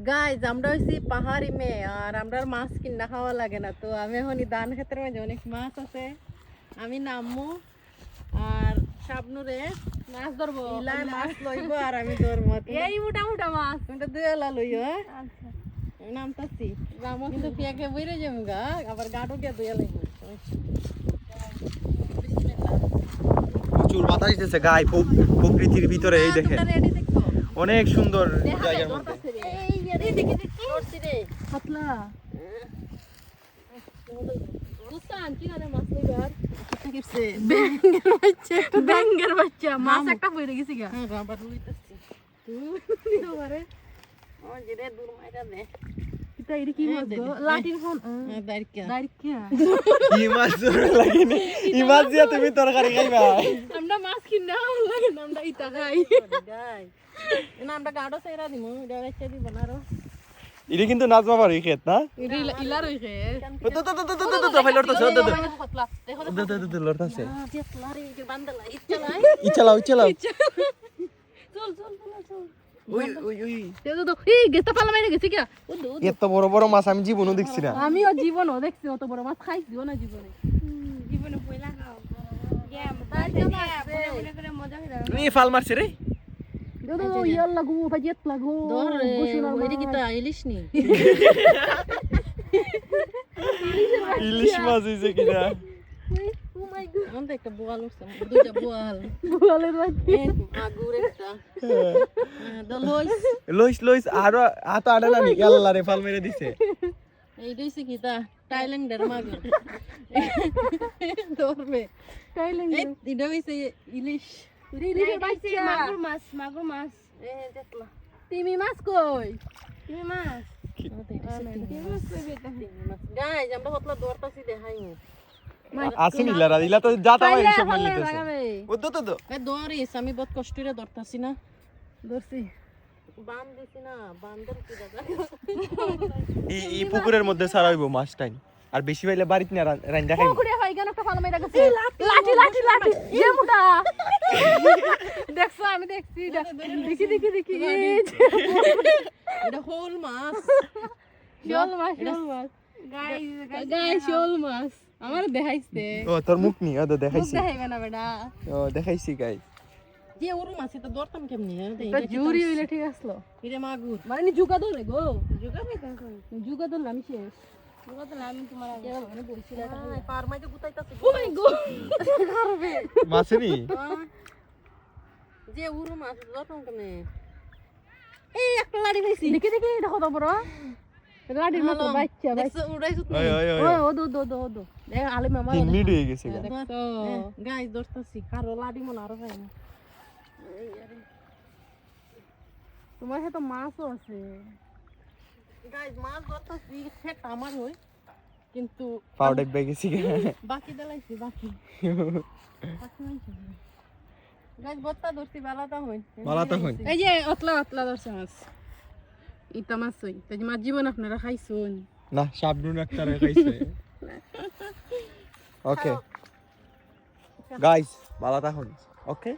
Guys আমরা হইছি পাহাড়ি মেয়ে আর আমরা মাছ কিনা খাওয়া লাগে না, তো আমি এখন ধান ক্ষেত্রের মাঝে অনেক মাছ আছে, আমি নামবো আর শাবনুরে মাছ ধরবো, ইলায় মাছ লইব আর আমি ধরবো এই মোটা মোটা মাছ, তুমি তো দুয়েলা লইও। আচ্ছা নামতাছি রামো কিন্তু পেঁয়াকে বইরে যাবো গা, আবার গাড়ো গিয়ে দুয়ে লাইব। প্রচুর বাতাস দিতেছে গায়ে প্রকৃতির ভিতরে। এই দেখেন অনেক সুন্দর জায়গার মধ্যে। ব্যাঙ্গের বাচ্চা মাছ একটা পড়ে গেছে গা। কি মাছ লাগেনি ই মাছ দিয়া তুমি তরকারি খাইবা? আমরা মাছ কিনা লাগে না, আমরা ইটা খাই। না আমরা গাড়ো সাইরা দিমু, এটা বেচে দিব না আরো। এটা কিন্তু নাজমা পারি খেত না, ইলার হই খেত। তো ভাই লড়তাছে, লড়তাছে। ইচালাও চল এত বড় বড় মাছ আমি জীবনও দেখছি না। আমিও জীবনও দেখছি, অত বড় মাছ খাইছিও না জীবনে। জীবনে পয়লা খাও ফাল মারছে রে। ইলিশ মাছ হয়েছে কিনা? একটা বোয়াল উঠছে, দুইটা বোয়াল, বোয়ালের লইস লইস আরো হাত আড়ে না নি আল্লাহ রে ফাল মেরে দিছে। এইটা হইছে কি তা থাইল্যান্ডের মাগুর ধরবে থাইল্যান্ডের, এটা হইছে ইলিশ। মাগুর মাছ, মাগুর মাছ। তিমি মাছ কই? তিমি মাছ গাইজ আমরা কতলা দরতাছি দেখাইমু। আসেন ইলারা ইলা তো জাতা মাই সব মিলতেছে। ও তো দরিস আমি বহুত কষ্টরে দরতাছি না, দরছি বান দিছি না, বান্দর কি দাদা এই পুকুরের মধ্যে ছাড়াইবো মাছ টাইম, আর বেশি পাইলে বাড়িতে না রাইন্দা খাইবো। পুকুরে হয় কেন একটা ফালা মাইরা গেছে, লাঠি লাঠি লাঠি এ মুটা দেখছো? আমি দেখছি দেখি দেখি দেখি এটা হোল মাছ, শোল মাছ, শোল মাছ গাইস, শোল মাছ আমার দেখাইছে। ও তোর মুখ নি ও তো দেখাইছি, দেখাইবে না বেটা? ও দেখাইছি গাইস। যে ওরু মাছ এটা ধরতাম কেমনে? এটা জুরি হইলে ঠিক আসলো, এটা মাগুর মানে নি জুগা ধরে গো, জুগা নি কান কই, জুগা ধরলে আমি শেষ, জুগা ধরলে আমি তোমার আগে মানে বলছিল এটা পার মাইতে গুতাইতাছে। ও মাই গড করবে মাছেনি যে ওরু মাছ ধরতাম কেমনে? এই একটা লাড়ি পাইছি, দেখি দেখি এটা কত বড় লাড়ির মতো বাচ্চা বাচ্চা উড়াইছো তুমি। ও দো দো দো দো দেখ আলে মামা 3 মিনিট হয়ে গেছে। দেখো গাইস ধরতাছি, কারো লাড়ি মন আরো পাই না। তোমার সাথে মাছও আছে গাইস, মাছ ধরতাছি খেট আমার হই কিন্তু পাউডার বেগে গেছি বাকি দেলাইছি, বাকি নাইছে গাইস। বত্তা ধরছি বালাটা হই, বালাটা হই। এই যে অতলা অতলা ধরছে মাছ, ইটা মাছ হই। তাই মাছ জীবন আপনারা খাইছুন না? শাবনুর একটা খাইছে। ওকে গাইস বালাটা হই। ওকে।